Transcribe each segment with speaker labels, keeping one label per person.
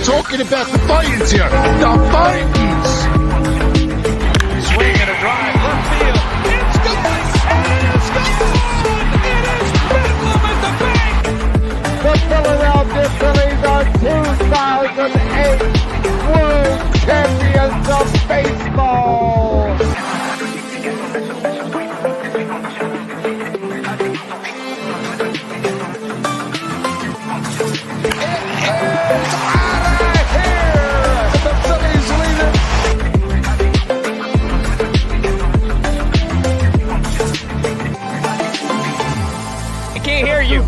Speaker 1: talking about the Fightins here. The Fightins.
Speaker 2: Swing and a drive, left field. It's gone! And it's gone! It is bedlam at the bank!
Speaker 3: The Philadelphia Phillies are 2008 World Champions of Baseball.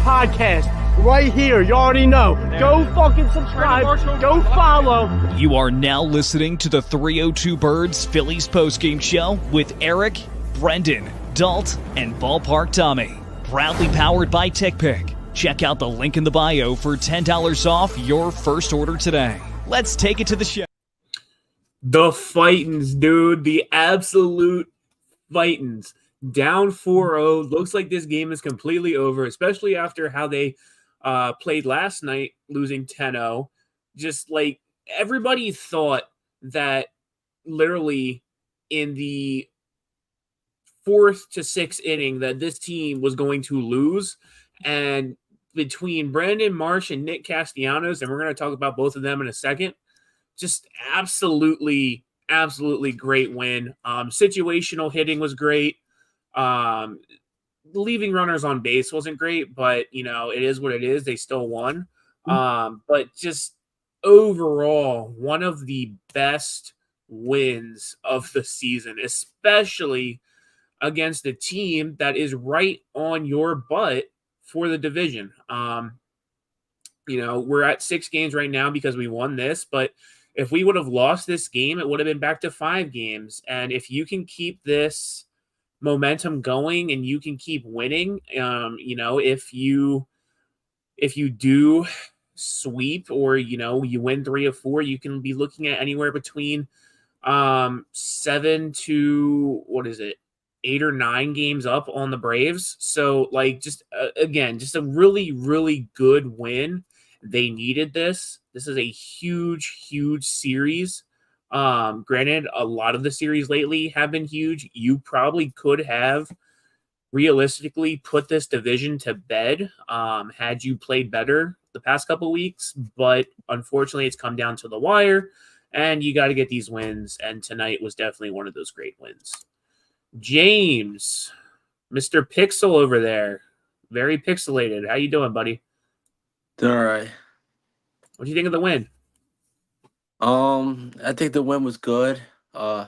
Speaker 4: Podcast right here. You already know. Go fucking subscribe. Go follow.
Speaker 5: You are now listening to the 302 Birds Phillies postgame show with Eric, Brendan, Dalt, and Ballpark Tommy. Proudly powered by TickPick. Check out the link in the bio for $10 off your first order today. Let's take it to the show.
Speaker 6: The Fightins, dude. The absolute Fightins. Down 4-0. Looks like this game is completely over, especially after how they played last night, losing 10-0. Just like everybody thought that literally in the 4th to 6th inning that this team was going to lose. And between Brandon Marsh and Nick Castellanos, and we're going to talk about both of them in a second, just absolutely great win. Situational hitting was great. Leaving runners on base wasn't great, but it is what it is. They still won. But just overall, one of the best wins of the season, especially against a team that is right on your butt for the division. We're at 6 games right now because we won this, but if we would have lost this game, it would have been back to 5 games. And if you can keep this momentum going and you can keep winning, if you do sweep or you win 3 of 4, you can be looking at anywhere between 7 to 8 or 9 games up on the Braves. So just a really good win. They needed this. This is a huge series. Granted, a lot of the series lately have been huge. You probably could have realistically put this division to bed had you played better the past couple weeks, but unfortunately it's come down to the wire and you got to get these wins, and tonight was definitely one of those great wins. James, Mr. Pixel over there, very pixelated. How you doing, buddy?
Speaker 7: All right.
Speaker 6: What do you think of the win?
Speaker 7: I think the win was good. I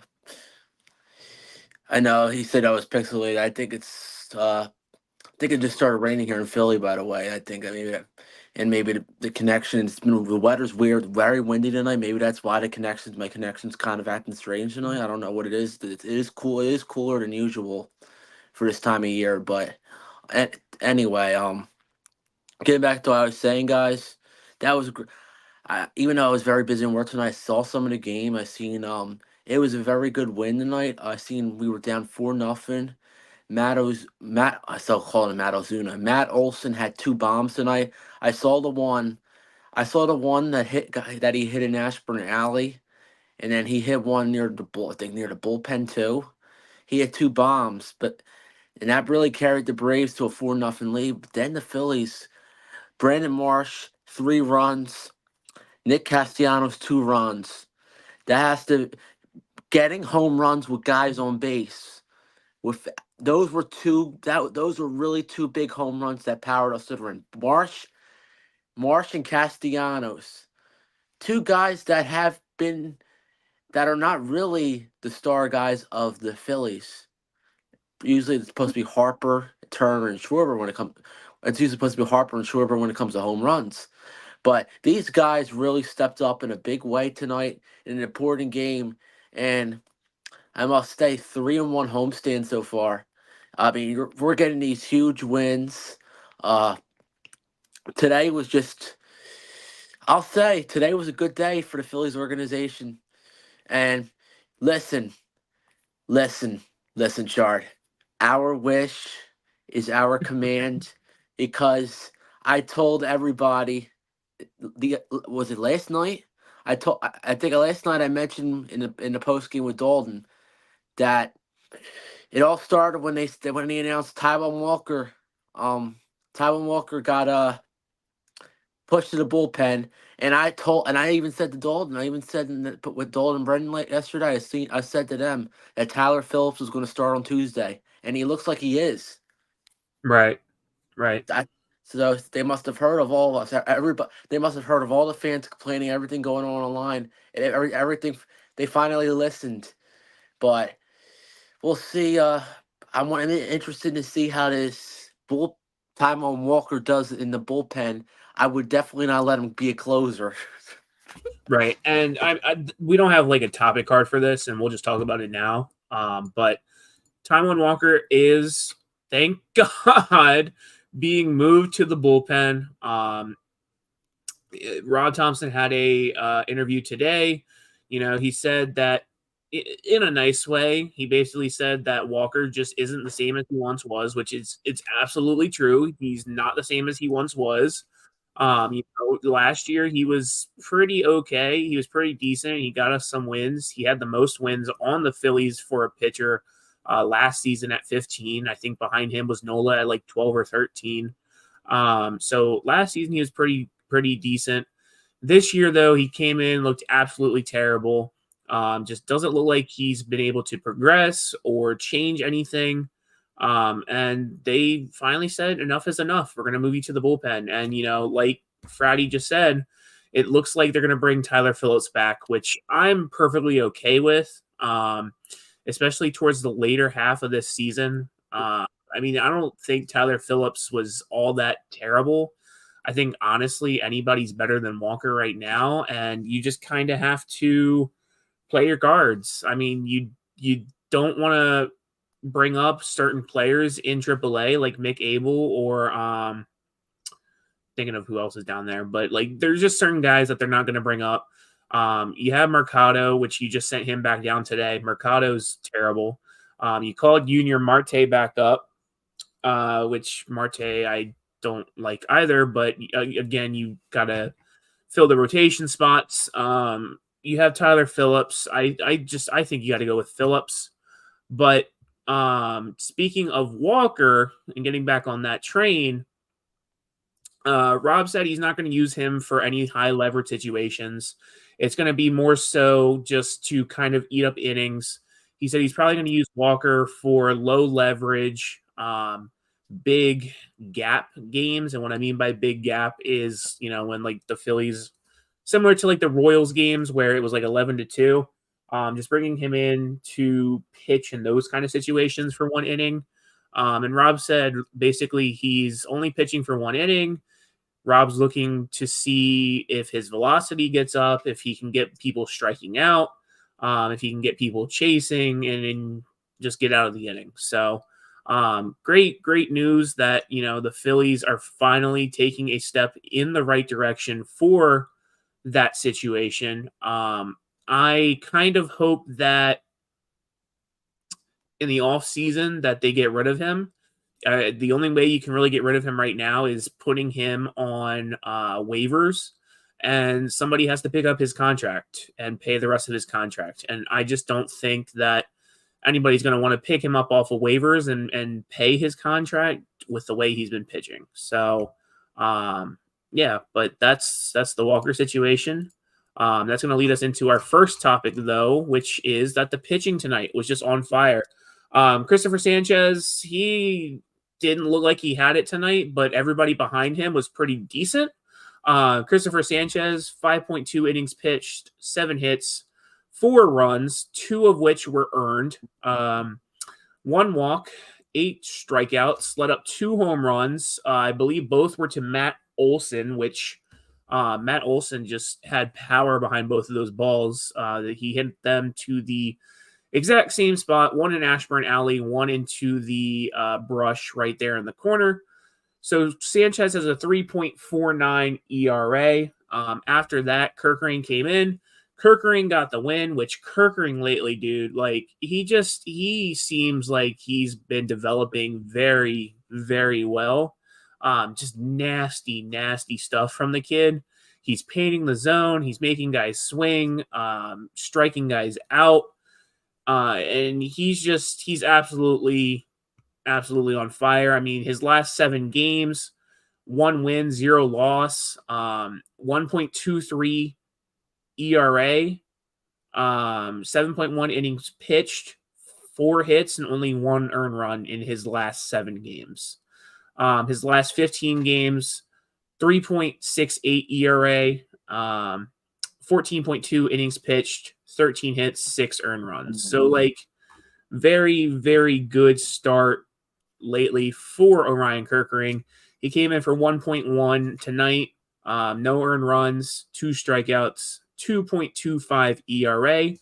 Speaker 7: know he said I was pixelated. I think it just started raining here in Philly, by the way. I think maybe the connections. The weather's weird, very windy tonight. Maybe that's why my connection's kind of acting strange tonight. I don't know what it is. It is cool. It is cooler than usual for this time of year. But anyway, getting back to what I was saying, guys, that was even though I was very busy in work tonight, I saw some of the game. I seen it was a very good win tonight. I seen we were down 4-0. I still call him Matt Ozuna. Matt Olson had 2 bombs tonight. I saw the one that he hit in Ashburn Alley, and then he hit one near the bullpen too. He had 2 bombs, and that really carried the Braves to a 4-0 lead. But then the Phillies, Brandon Marsh 3 runs. Nick Castellanos 2 runs. Getting home runs with guys on base. Those were really 2 big home runs that powered us to the win. Marsh and Castellanos, 2 guys that are not really the star guys of the Phillies. Usually it's supposed to be Harper, Turner, and Schwarber when it comes. It's usually supposed to be Harper and Schwarber when it comes to home runs. But these guys really stepped up in a big way tonight in an important game. And I must say, 3-1 homestand so far. I mean, we're getting these huge wins. Today was today was a good day for the Phillies organization. And listen, Chard. Our wish is our command, because I told everybody, was it last night? I think last night I mentioned in the post game with Dalton that it all started when they announced Taiwan Walker. Taiwan Walker got pushed to the bullpen, and I even said to Dalton, I even said with Dalton and Brendan yesterday, I said to them that Tyler Phillips was going to start on Tuesday, and he looks like he is.
Speaker 6: Right.
Speaker 7: So they must have heard of all of us. Everybody, they must have heard of all the fans complaining, everything going on online, and everything. They finally listened, but we'll see. I'm interested to see how this time on Walker does in the bullpen. I would definitely not let him be a closer.
Speaker 6: Right. And we don't have like a topic card for this, and we'll just talk about it now. But Taijuan Walker is, thank God, being moved to the bullpen. Rob Thompson had a interview today. He said that in a nice way, he basically said that Walker just isn't the same as he once was, which it's absolutely true. He's not the same as he once was. Last year he was pretty okay. He was pretty decent. He got us some wins. He had the most wins on the Phillies for a pitcher last season at 15. I think behind him was Nola at like 12 or 13. So last season he was pretty decent. This year, though, he came in, looked absolutely terrible. Just doesn't look like he's been able to progress or change anything. And they finally said, enough is enough. We're going to move you to the bullpen. And, like Fratty just said, it looks like they're going to bring Tyler Phillips back, which I'm perfectly okay with, especially towards the later half of this season. I don't think Tyler Phillips was all that terrible. I think, honestly, anybody's better than Walker right now, and you just kind of have to play your cards. I mean, you don't want to bring up certain players in AAA like Mick Abel or thinking of who else is down there, but like there's just certain guys that they're not going to bring up. You have Mercado, which you just sent him back down today. Mercado's terrible. You called Junior Marte back up, which Marte I don't like either, but again, you got to fill the rotation spots. You have Tyler Phillips. I think you got to go with Phillips. But speaking of Walker and getting back on that train, Rob said he's not going to use him for any high leverage situations. It's going to be more so just to kind of eat up innings. He said he's probably going to use Walker for low leverage, big gap games. And what I mean by big gap is, when like the Phillies, similar to like the Royals games where it was like 11-2, just bringing him in to pitch in those kind of situations for one inning. And Rob said basically he's only pitching for one inning. Rob's looking to see if his velocity gets up, if he can get people striking out, if he can get people chasing and just get out of the inning. So great news that, the Phillies are finally taking a step in the right direction for that situation. I kind of hope that in the off season that they get rid of him. The only way you can really get rid of him right now is putting him on waivers, and somebody has to pick up his contract and pay the rest of his contract. And I just don't think that anybody's going to want to pick him up off of waivers and pay his contract with the way he's been pitching. So, yeah, but that's the Walker situation. That's going to lead us into our first topic, though, which is that the pitching tonight was just on fire. Christopher Sanchez, he didn't look like he had it tonight, but everybody behind him was pretty decent. Christopher Sanchez, 5.2 innings pitched, 7 hits, 4 runs, 2 of which were earned, 1 walk, 8 strikeouts, led up 2 home runs. I believe both were to Matt Olson, which Matt Olson just had power behind both of those balls. He hit them to the exact same spot, one in Ashburn Alley, one into the brush right there in the corner. So Sanchez has a 3.49 ERA. After that, Kirkering came in. Kirkering got the win, which Kirkering lately, dude, like he seems like he's been developing very, very well. Just nasty stuff from the kid. He's painting the zone. He's making guys swing, striking guys out. And he's absolutely on fire. I mean, his last 7 games, 1 win, 0 loss, 1.23 ERA, 7.1 innings pitched, 4 hits, and only 1 earned run in his last 7 games. His last 15 games, 3.68 ERA, 14.2 innings pitched, 13 hits, 6 earned runs. So, like, very, very good start lately for Orion Kerkering. He came in for 1.1 tonight, no earned runs, 2 strikeouts, 2.25 ERA.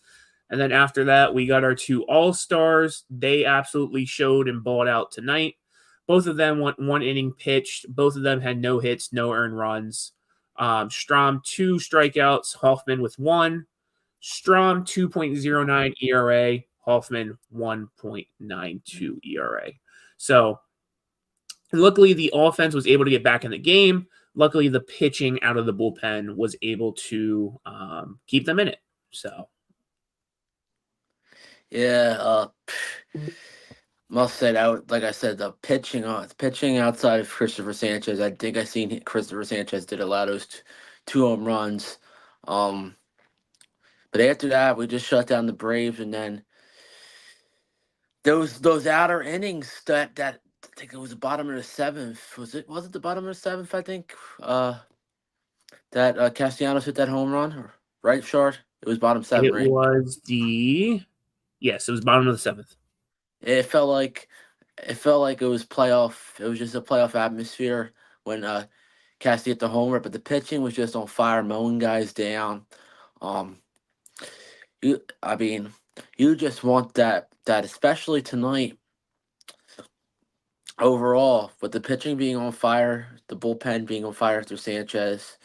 Speaker 6: And then after that, we got our 2 all-stars. They absolutely showed and balled out tonight. Both of them went 1 inning pitched. Both of them had no hits, no earned runs. Strom, 2 strikeouts. Hoffman with 1. Strom, 2.09 ERA. Hoffman, 1.92 ERA. So, luckily, the offense was able to get back in the game. Luckily, the pitching out of the bullpen was able to keep them in it. So,
Speaker 7: Yeah, must say that, like I said, the pitching outside of Christopher Sanchez, I think I seen Christopher Sanchez did allow those 2 home runs. But after that, we just shut down the Braves, and then those outer innings that I think it was the bottom of the 7th. Was it the bottom of the 7th? I think that Castellanos hit that home run, right, Shard? It was bottom 7, right?
Speaker 6: it was it was bottom of the 7th.
Speaker 7: It felt like it was playoff. It was just a playoff atmosphere when Cassie hit the homer, but the pitching was just on fire, mowing guys down. You just want that especially tonight. Overall, with the pitching being on fire, the bullpen being on fire through Sanchez,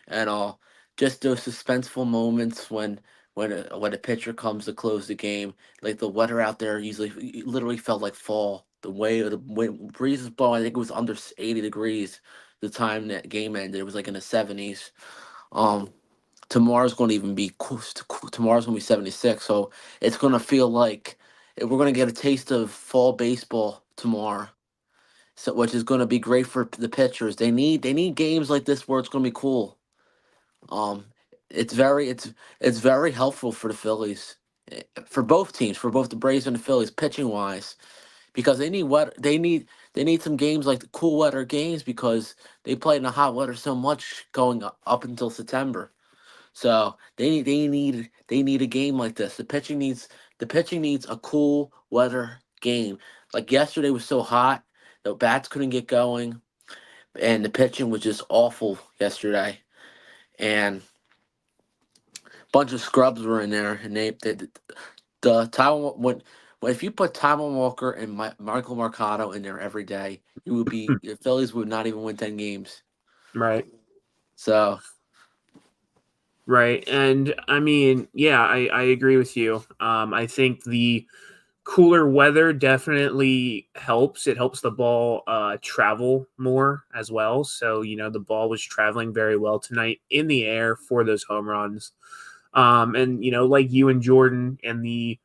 Speaker 7: and all, just those suspenseful moments when a pitcher comes to close the game, like the weather out there it literally felt like fall. The way the wind breeze was blowing, I think it was under 80 degrees the time that game ended. It was like in the 70s. Tomorrow's going to even be tomorrow's going to be 76, so it's going to feel like we're going to get a taste of fall baseball tomorrow. So, which is going to be great for the pitchers. They need games like this where it's going to be cool. It's very helpful for the Phillies, for both teams, for both the Braves and the Phillies, pitching wise, because they need some games like the cool weather games because they played in the hot weather so much going up until September. So they need a game like this. The pitching needs a cool weather game. Like yesterday was so hot, the bats couldn't get going, and the pitching was just awful yesterday. And a bunch of scrubs were in there, and the Taiwan when if you put Taiwan Walker and Michael Mercado in there every day, the Phillies would not even win 10 games.
Speaker 6: Right.
Speaker 7: So.
Speaker 6: Right. And I mean, yeah, I agree with you. I think the cooler weather definitely helps. It helps the ball travel more as well. So, the ball was traveling very well tonight in the air for those home runs. And, like you and Jordan and the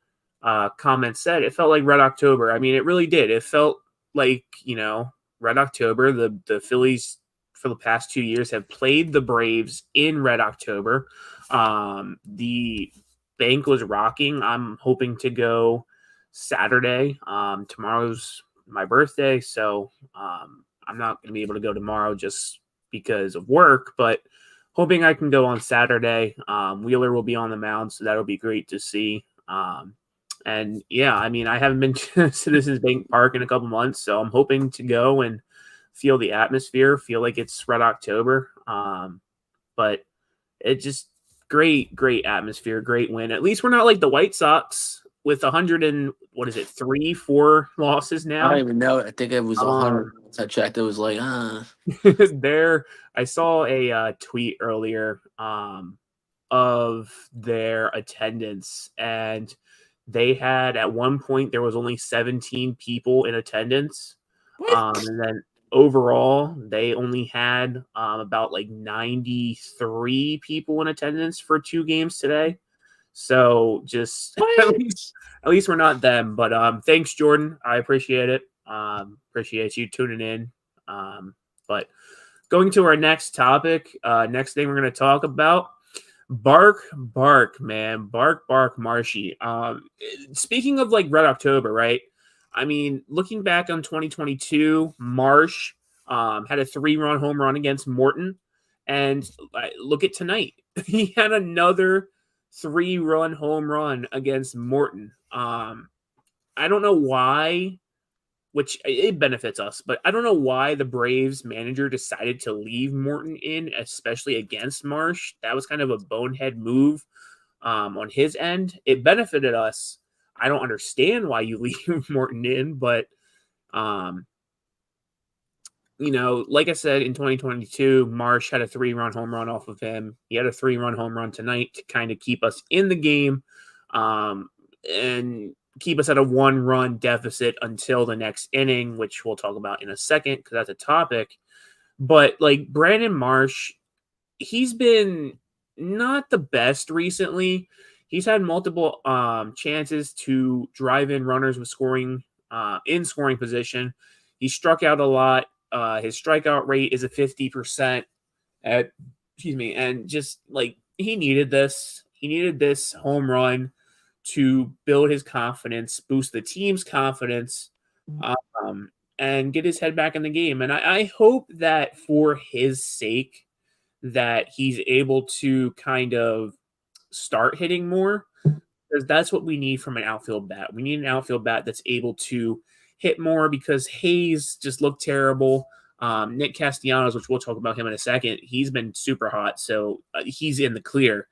Speaker 6: comments said, it felt like Red October. I mean, it really did. It felt like, Red October. The Phillies for the past 2 years have played the Braves in Red October. The bank was rocking. I'm hoping to go Saturday. Tomorrow's my birthday, so I'm not going to be able to go tomorrow just because of work, but hoping I can go on Saturday. Wheeler will be on the mound, so that'll be great to see. And yeah, I mean, I haven't been to Citizens Bank Park in a couple months, so I'm hoping to go and feel the atmosphere, feel like it's Red October. But it just great atmosphere, great win. At least we're not like the White Sox with 4 losses now.
Speaker 7: I don't even know. I think it was 100. I checked. It was like,
Speaker 6: I saw a tweet earlier of their attendance, and they had at one point there was only 17 people in attendance.
Speaker 7: What?
Speaker 6: And then overall, they only had about like 93 people in attendance for 2 games today. So just at least we're not them. But thanks, Jordan. I appreciate it. Appreciate you tuning in. But going to our next topic, next thing we're going to talk about, bark, man. Bark, Marshy. Speaking of like Red October, right? I mean, looking back on 2022, Marsh had a 3-run home run against Morton. And look at tonight. He had another 3-run home run against Morton. I don't know why, which it benefits us, but I don't know why the Braves manager decided to leave Morton in, especially against Marsh. That was kind of a bonehead move on his end. It benefited us. I don't understand why you leave Morton in, but like I said, in 2022, Marsh had a 3-run home run off of him. He had a 3-run home run tonight to kind of keep us in the game and keep us at a 1-run deficit until the next inning, which we'll talk about in a second because that's a topic. But like Brandon Marsh, he's been not the best recently. He's had multiple chances to drive in runners with scoring position. He struck out a lot. His strikeout rate is a 50%. And just like he needed this. He needed this home run to build his confidence, boost the team's confidence, and get his head back in the game. And I hope that for his sake that he's able to kind of start hitting more, because that's what we need from an outfield bat. We need an outfield bat that's able to hit more because Hayes just looked terrible. Nick Castellanos, which we'll talk about him in a second, he's been super hot, so he's in the clear.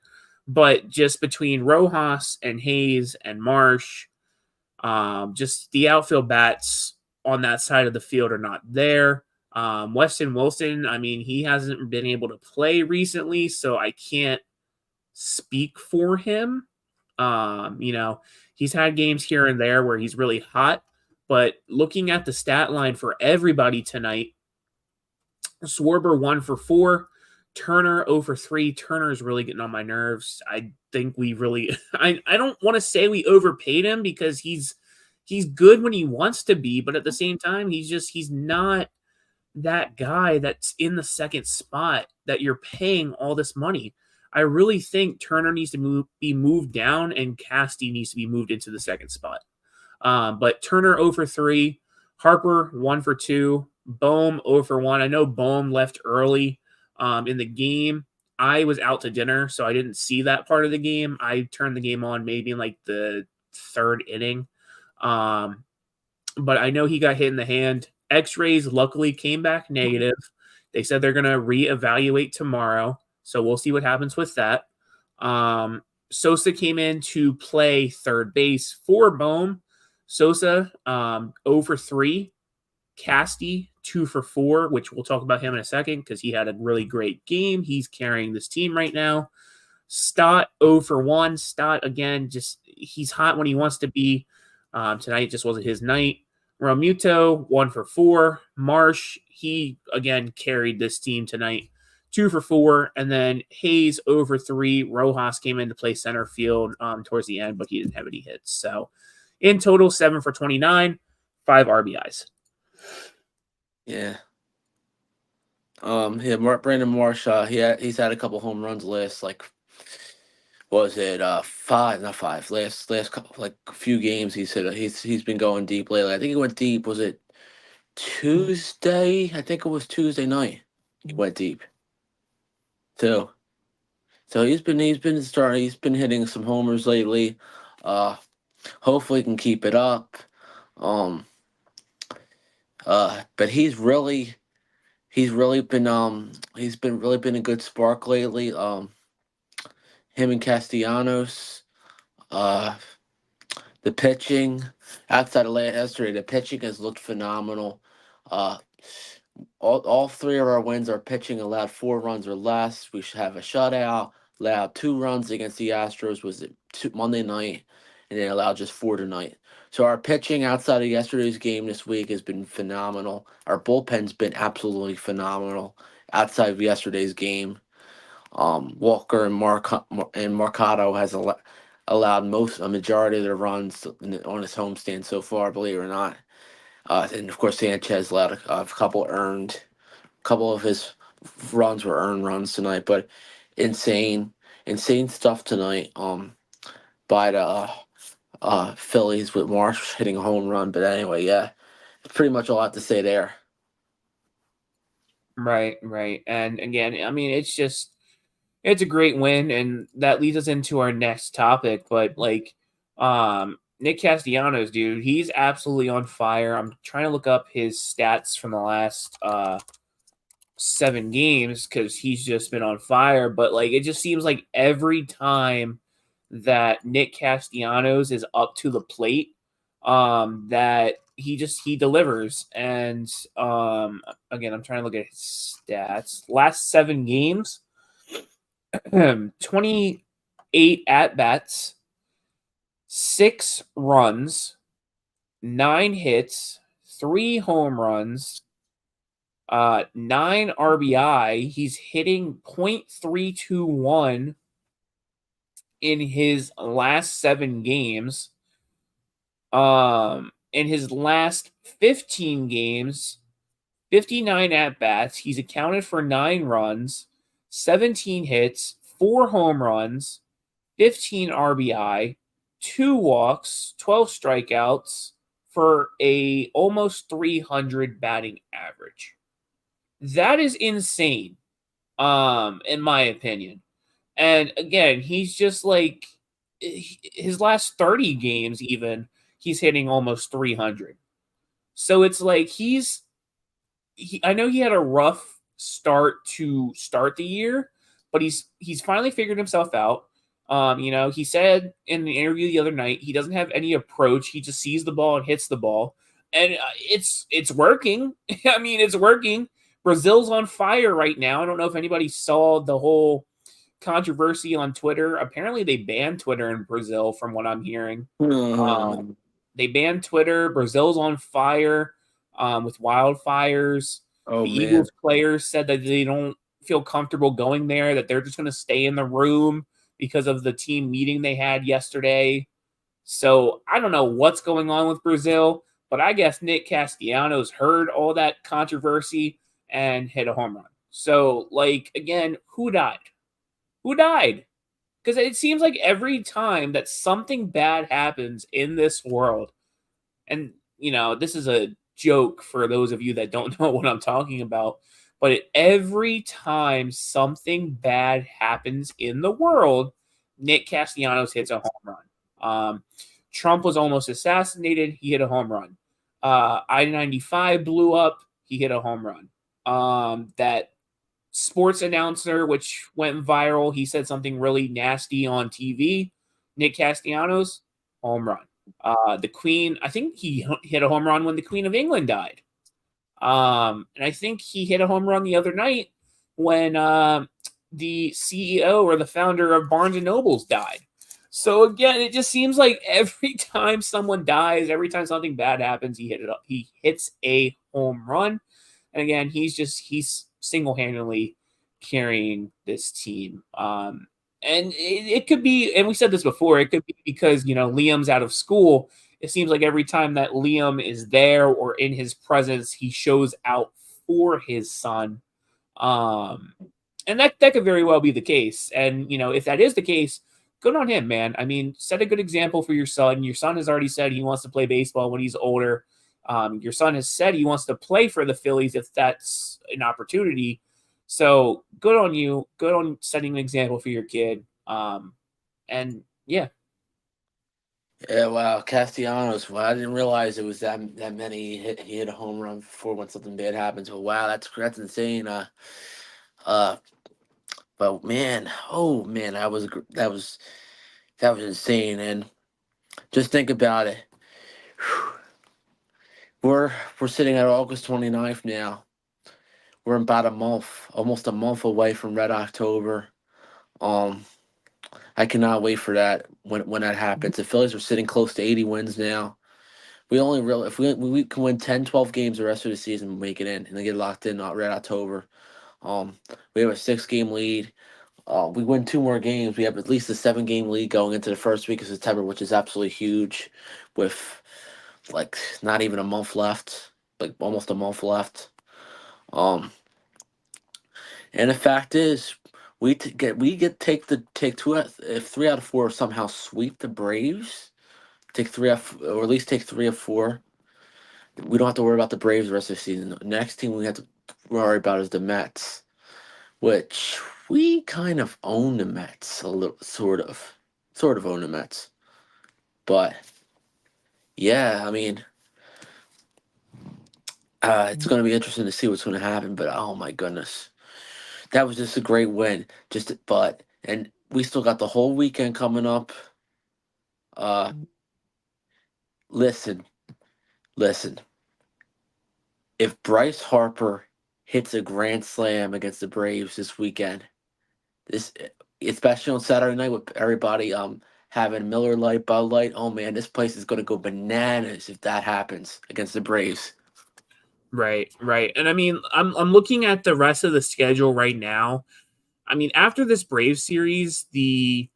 Speaker 6: But just between Rojas and Hayes and Marsh, just the outfield bats on that side of the field are not there. Weston Wilson, I mean, he hasn't been able to play recently, so I can't speak for him. He's had games here and there where he's really hot, but looking at the stat line for everybody tonight, Schwarber 1 for 4, Turner 0 for 3. Turner is really getting on my nerves. I think we really I don't want to say we overpaid him because he's good when he wants to be, but at the same time, he's not that guy that's in the second spot that you're paying all this money. I really think Turner needs to be moved down and Casty needs to be moved into the second spot. But Turner 0 for 3, Harper 1 for 2, Bohm 0 for 1. I know Bohm left early in the game. I was out to dinner, so I didn't see that part of the game. I turned the game on maybe in like the 3rd inning. But I know he got hit in the hand. X-rays luckily came back negative. They said they're going to reevaluate tomorrow, so we'll see what happens with that. Sosa came in to play third base for Bohm. Sosa 0 for 3. Casty 2 for 4, which we'll talk about him in a second because he had a really great game. He's carrying this team right now. Stott 0 for 1. Stott, again, just he's hot when he wants to be. Tonight just wasn't his night. Realmuto 1 for 4. Marsh, he again carried this team tonight. 2 for 4. And then Hayes 0 for 3. Rojas came in to play center field towards the end, but he didn't have any hits. So in total, 7 for 29, 5 RBIs.
Speaker 7: Yeah. Brandon Marsh, he's had a couple home runs last, like, was it 5? Not 5. Last couple, like, a few games he's been going deep lately. I think he went deep. Was it Tuesday? I think it was Tuesday night. He went deep too. So he's been hitting some homers lately. Hopefully he can keep it up. But he's really been a good spark lately. Him and Castellanos, the pitching outside of yesterday, the pitching has looked phenomenal. All 3 of our wins, our pitching allowed 4 runs or less. We should have a shutout. Allowed 2 runs against the Astros. Was it Monday night, and then allowed just 4 tonight. So our pitching outside of yesterday's game this week has been phenomenal. Our bullpen's been absolutely phenomenal outside of yesterday's game. Walker and Marcado has allowed a majority of their runs on his homestand so far, believe it or not. And of course Sanchez allowed a couple earned. A couple of his runs were earned runs tonight, but insane stuff tonight. By the Phillies with Marsh hitting a home run. But anyway, yeah, it's pretty much all I have to say there.
Speaker 6: Right. And again, I mean, it's a great win, and that leads us into our next topic. But Nick Castellanos, dude, he's absolutely on fire. I'm trying to look up his stats from the last 7 games because he's just been on fire. But it just seems like every time that Nick Castellanos is up to the plate, that he delivers. And again, I'm trying to look at his stats. Last 7 games, 28 at bats, 6 runs, 9 hits, 3 home runs, 9 RBI. He's hitting .321 in his last 7 games. In his last 15 games, 59 at-bats, he's accounted for 9 runs, 17 hits, 4 home runs, 15 RBI, 2 walks, 12 strikeouts for a almost 300 batting average. That is insane, in my opinion. And again, he's just his last 30 games even, he's hitting almost 300. So it's I know he had a rough start to start the year, but he's finally figured himself out. He said in the interview the other night, he doesn't have any approach. He just sees the ball and hits the ball. And it's working. I mean, it's working. Brazil's on fire right now. I don't know if anybody saw the whole controversy on Twitter. Apparently they banned Twitter in Brazil from what I'm hearing. They banned Twitter. Brazil's on fire with wildfires. The Eagles players said that they don't feel comfortable going there, that they're just going to stay in the room because of the team meeting they had yesterday. So I don't know what's going on with Brazil, but I guess Nick Castellanos heard all that controversy and hit a home run. So, again, who died? Who died? Because it seems like every time that something bad happens in this world, and, this is a joke for those of you that don't know what I'm talking about, but every time something bad happens in the world, Nick Castellanos hits a home run. Trump was almost assassinated. He hit a home run. I-95 blew up. He hit a home run. That sports announcer, which went viral, he said something really nasty on TV. Nick Castellanos, home run. The Queen, I think he hit a home run when the Queen of England died. And I think he hit a home run the other night when the CEO or the founder of Barnes & Nobles died. So again, it just seems like every time someone dies, every time something bad happens, he hits a home run. And again, he's single-handedly carrying this team. And it could be, and we said this before, it could be because, Liam's out of school. It seems like every time that Liam is there or in his presence, he shows out for his son. And that could very well be the case. And, if that is the case, good on him, man. I mean, set a good example for your son. Your son has already said he wants to play baseball when he's older. Your son has said he wants to play for the Phillies if that's an opportunity. So good on you. Good on setting an example for your kid. And yeah.
Speaker 7: Yeah, wow, Castellanos. Well, I didn't realize it was that many. He hit a home run before when something bad happens. But wow, that's insane. But man, oh man, that was insane. And just think about it. We're sitting at August 29th now. We're about almost a month away from Red October. I cannot wait for that when that happens. The Phillies are sitting close to 80 wins now. We only really if we can win 10, 12 games the rest of the season, make it in, and then get locked in right October. We have a 6-game lead. We win 2 more games. We have at least a 7-game lead going into the first week of September, which is absolutely huge. With like not even a month left, like almost a month left. And the fact is, take 2 out if 3 out of 4 somehow sweep the Braves, take 3 out or at least take 3 of 4. We don't have to worry about the Braves the rest of the season. The next team we have to worry about is the Mets, which we kind of own the Mets a little, sort of own the Mets. But yeah, I mean, it's going to be interesting to see what's going to happen. But oh my goodness, that was just a great win. And we still got the whole weekend coming up. Listen. If Bryce Harper hits a grand slam against the Braves this weekend, this especially on Saturday night with everybody having Miller Lite, Bud Light, oh man, this place is going to go bananas if that happens against the Braves.
Speaker 6: Right. And I mean, I'm looking at the rest of the schedule right now. I mean, after this Braves series, the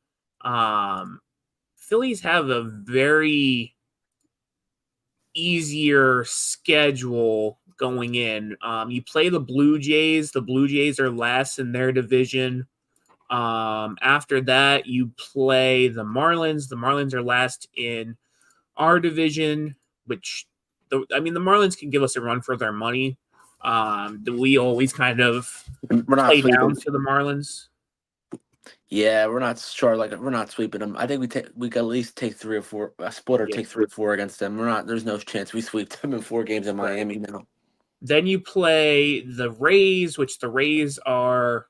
Speaker 6: Phillies have a very easier schedule going in. You play the Blue Jays. The Blue Jays are last in their division. After that, you play the Marlins. The Marlins are last in our division, which the Marlins can give us a run for their money. We always kind of play down to the Marlins.
Speaker 7: Yeah, we're not sure. Like we're not sweeping them. I think we could at least take 3 or 4, a split or take 3 or 4 against them. There's no chance we sweep them in 4 games in Miami now.
Speaker 6: Then you play the Rays, which the Rays are.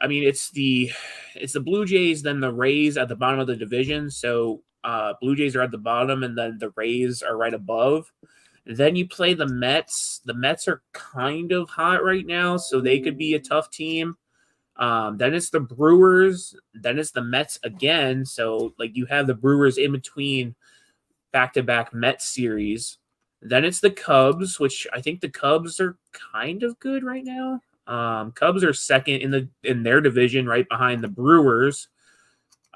Speaker 6: It's the Blue Jays, then the Rays at the bottom of the division. So Blue Jays are at the bottom, and then the Rays are right above. Then you play the Mets. The Mets are kind of hot right now, so they could be a tough team. Then it's the Brewers. Then it's the Mets again. So like you have the Brewers in between back-to-back Mets series. Then it's the Cubs, which I think the Cubs are kind of good right now. Cubs are second in their division, right behind the Brewers.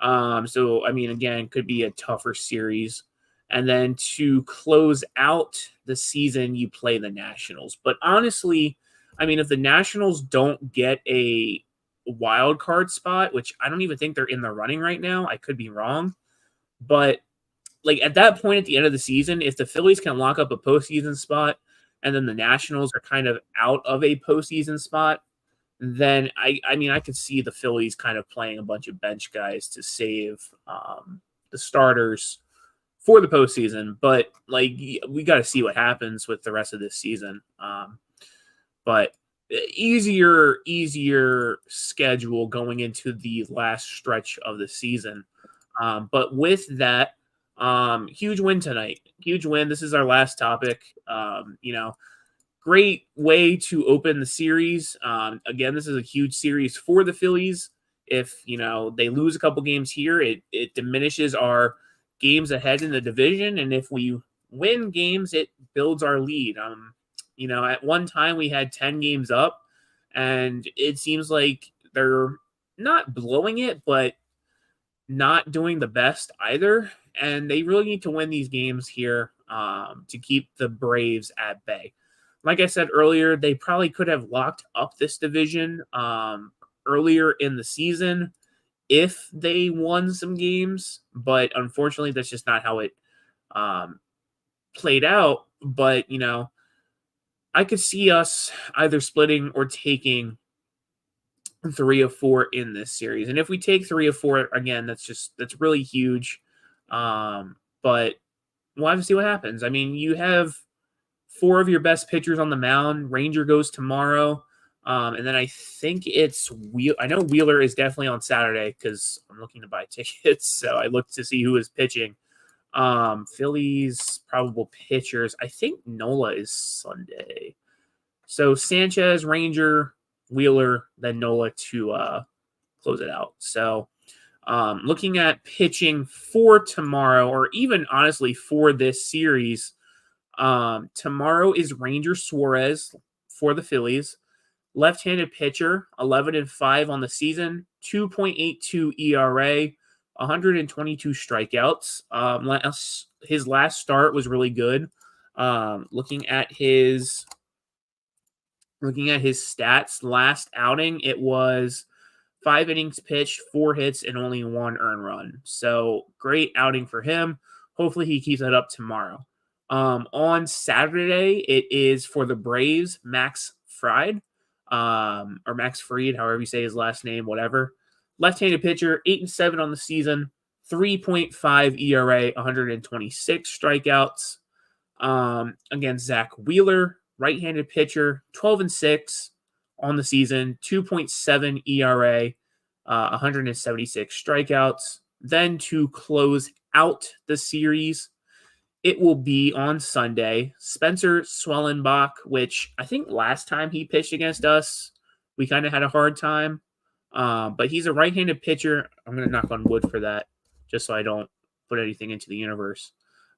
Speaker 6: So I mean, again, could be a tougher series. And then to close out the season, you play the Nationals. But honestly, I mean, if the Nationals don't get a wild card spot, which I don't even think they're in the running right now, I could be wrong. But like at that point at the end of the season, if the Phillies can lock up a postseason spot and then the Nationals are kind of out of a postseason spot, then I could see the Phillies kind of playing a bunch of bench guys to save the starters for the postseason. But like we got to see what happens with the rest of this season. But easier schedule going into the last stretch of the season. But with that, huge win tonight. Huge win. This is our last topic. Great way to open the series. Again, this is a huge series for the Phillies. If, they lose a couple games here, it diminishes our games ahead in the division. And if we win games, it builds our lead. At one time we had 10 games up, and it seems like they're not blowing it, but not doing the best either. And they really need to win these games here to keep the Braves at bay. Like I said earlier, they probably could have locked up this division earlier in the season if they won some games. But unfortunately, that's just not how it played out. But, I could see us either splitting or taking 3 of 4 in this series. And if we take 3 of 4, again, that's really huge. But we'll have to see what happens. I mean, you have 4 of your best pitchers on the mound. Ranger goes tomorrow. And then I think I know Wheeler is definitely on Saturday because I'm looking to buy tickets. So I looked to see who is pitching. Phillies probable pitchers. I think Nola is Sunday. So Sanchez, Ranger, Wheeler, then Nola to close it out. So Looking at pitching for tomorrow, or even honestly for this series, tomorrow is Ranger Suarez for the Phillies. Left-handed pitcher, 11-5 on the season, 2.82 ERA, 122 strikeouts. His last start was really good. Looking at his stats, last outing, it was 5 innings pitched, 4 hits, and only 1 earned run. So great outing for him. Hopefully he keeps that up tomorrow. On Saturday, it is for the Braves, Max Fried, or Max Fried, however you say his last name, whatever. Left-handed pitcher, 8-7 on the season, 3.5 ERA, 126 strikeouts. Against Zach Wheeler, right-handed pitcher, 12-6 on the season, 2.7 ERA, 176 strikeouts. Then to close out the series, it will be on Sunday. Spencer Swellenbach, which I think last time he pitched against us, we kind of had a hard time. But he's a right-handed pitcher. I'm going to knock on wood for that, just so I don't put anything into the universe.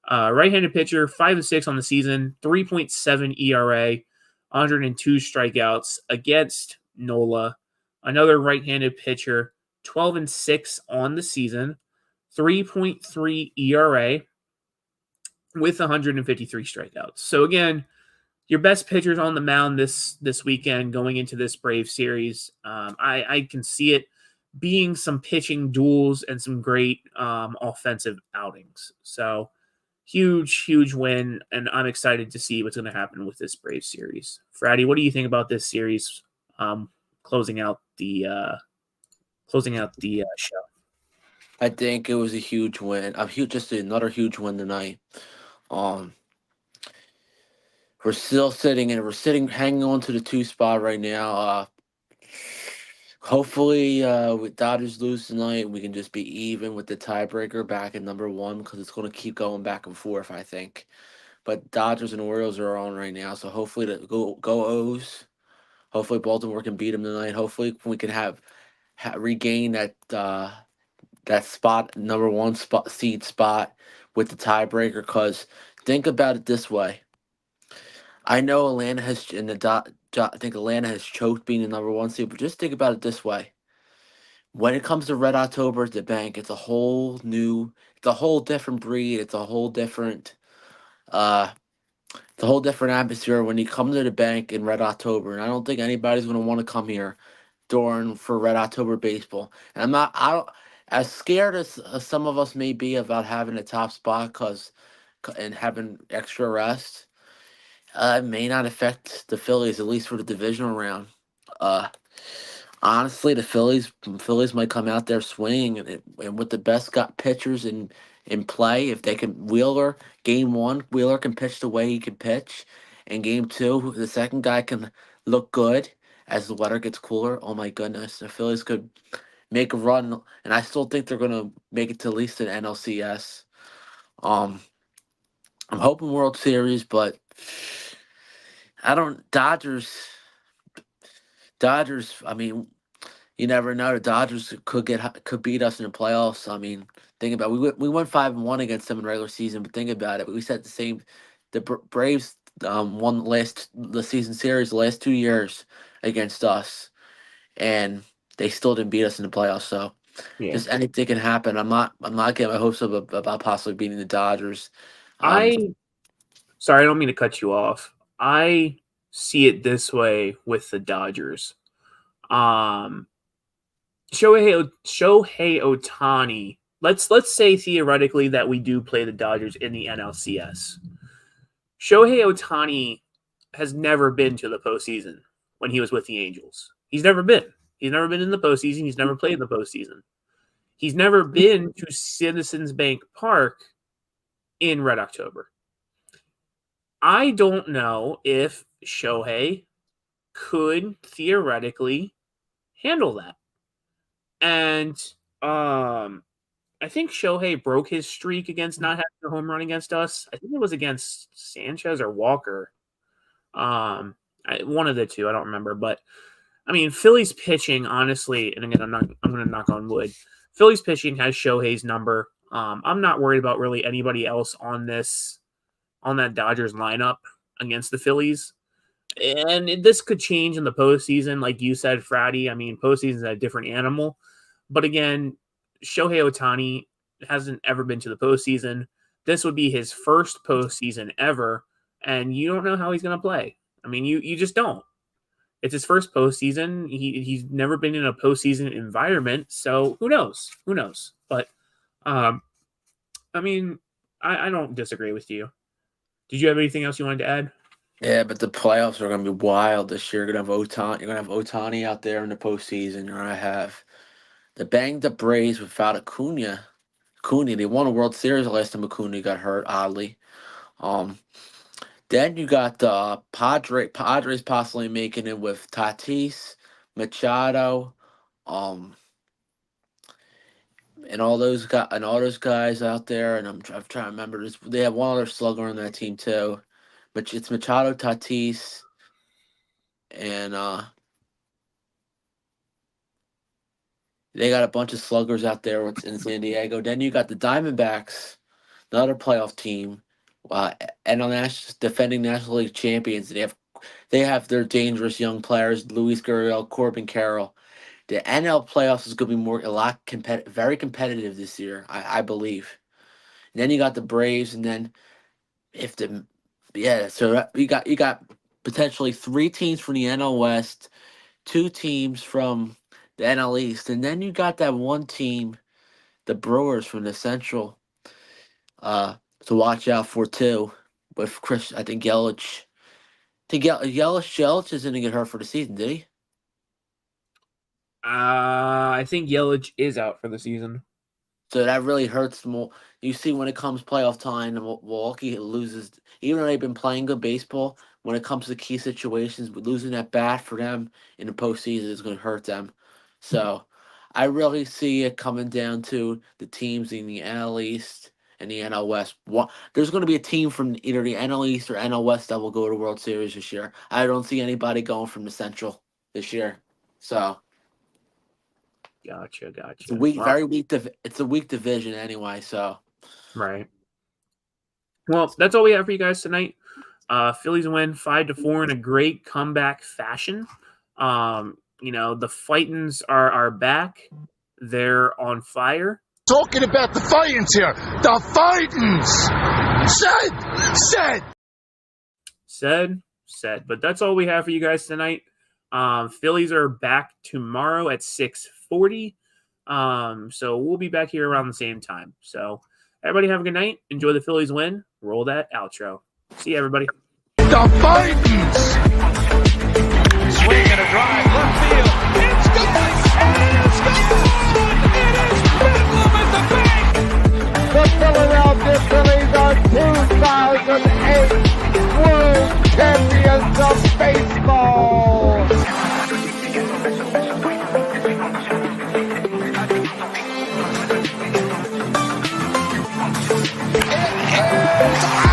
Speaker 6: Right-handed pitcher, 5-6 on the season, 3.7 ERA, 102 strikeouts against Nola. Another right-handed pitcher, 12-6 on the season, 3.3 ERA with 153 strikeouts. So again, your best pitchers on the mound this weekend going into this Brave series. I can see it being some pitching duels and some great offensive outings. So huge win, and I'm excited to see what's going to happen with this Brave series. Fratty, what do you think about this series closing out the show?
Speaker 7: I think it was a huge win. Just another huge win tonight. We're still hanging on to the 2 spot right now. Hopefully, with Dodgers lose tonight, we can just be even with the tiebreaker back at number 1, because it's going to keep going back and forth, I think. But Dodgers and Orioles are on right now, so hopefully go O's. Hopefully Baltimore can beat them tonight. Hopefully we can regain that spot, number 1 seed spot with the tiebreaker. Because think about it this way. I know Atlanta has I think Atlanta has choked being the number 1 seed, but just think about it this way. When it comes to Red October at the bank, it's a whole different breed. It's a whole different atmosphere when you come to the bank in Red October. And I don't think anybody's going to want to come here for Red October baseball. And as scared as some of us may be about having a top spot and having extra rest. It may not affect the Phillies, at least for the divisional round. Honestly, the Phillies might come out there swinging, and with the best pitchers in play, if they can, game 1, Wheeler can pitch the way he can pitch, and game 2, the second guy can look good as the weather gets cooler. Oh my goodness, the Phillies could make a run, and I still think they're going to make it to at least an NLCS. I'm hoping World Series, but Dodgers, I mean, you never know. The Dodgers could beat us in the playoffs. I mean, think about it. We went 5-1 against them in regular season, but think about it. We said the same. The Braves won the season series the last 2 years against us, and they still didn't beat us in the playoffs. So just anything can happen. I'm not getting my hopes up about possibly beating the Dodgers.
Speaker 6: Sorry, I don't mean to cut you off. I see it this way with the Dodgers. Shohei Ohtani. Let's say theoretically that we do play the Dodgers in the NLCS. Shohei Ohtani has never been to the postseason when he was with the Angels. He's never been. He's never been in the postseason. He's never played in the postseason. He's never been to Citizens Bank Park in Red October. I don't know if Shohei could theoretically handle that. And I think Shohei broke his streak against not having a home run against us. I think it was against Sanchez or Walker. One of the two, I don't remember. But I mean, Phillies pitching, honestly, and again, I'm going to knock on wood. Phillies pitching has Shohei's number. I'm not worried about really anybody else on that Dodgers lineup against the Phillies. And this could change in the postseason, like you said, Fratty. I mean, postseason is a different animal. But again, Shohei Ohtani hasn't ever been to the postseason. This would be his first postseason ever, and you don't know how he's going to play. I mean, you just don't. It's his first postseason. He's never been in a postseason environment, so who knows? Who knows? But, I mean, I don't disagree with you. Did you have anything else you wanted to add?
Speaker 7: Yeah, but the playoffs are going to be wild this year. You're going to have Ohtani out there in the postseason. You're going to have the banged-up Braves without Acuna. They won a World Series the last time Acuna got hurt, oddly. Then you got the Padres possibly making it with Tatis, Machado, and all those guys out there. And I'm trying to remember this. They have one other slugger on that team too, but it's Machado, Tatis, and they got a bunch of sluggers out there in San Diego. Then you got the Diamondbacks, another playoff team, defending National League champions. They have their dangerous young players, Luis Gurriel, Corbin Carroll. The NL playoffs is going to be very competitive this year, I believe. And then you got the Braves, and then so you got potentially 3 teams from the NL West, 2 teams from the NL East, and then you got that one team, the Brewers from the Central, to watch out for too. With Chris, I think Yelich. Yelich isn't going to get hurt for the season, did he?
Speaker 6: I think Yelich is out for the season.
Speaker 7: So that really hurts more. You see, when it comes playoff time, Milwaukee loses. Even though they've been playing good baseball, when it comes to key situations, losing that bat for them in the postseason is going to hurt them. So I really see it coming down to the teams in the NL East and the NL West. There's going to be a team from either the NL East or NL West that will go to World Series this year. I don't see anybody going from the Central this year. So
Speaker 6: Gotcha.
Speaker 7: it's a weak, very weak. It's a weak division anyway. So
Speaker 6: right. Well, that's all we have for you guys tonight. Phillies win 5-4 in a great comeback fashion. The Fightins are back. They're on fire.
Speaker 1: Talking about the Fightins here. The Fightins!
Speaker 6: Said. But that's all we have for you guys tonight. Phillies are back tomorrow at 6:40. So we'll be back here around the same time. So everybody have a good night. Enjoy the Phillies win. Roll that outro. See you, everybody.
Speaker 1: The Fightins!
Speaker 2: Swing and a drive, left field. It's gone! And it's gone! It is Bedlam at the bank!
Speaker 3: The Philadelphia Phillies are 2008 World Champions of Baseball.
Speaker 1: It is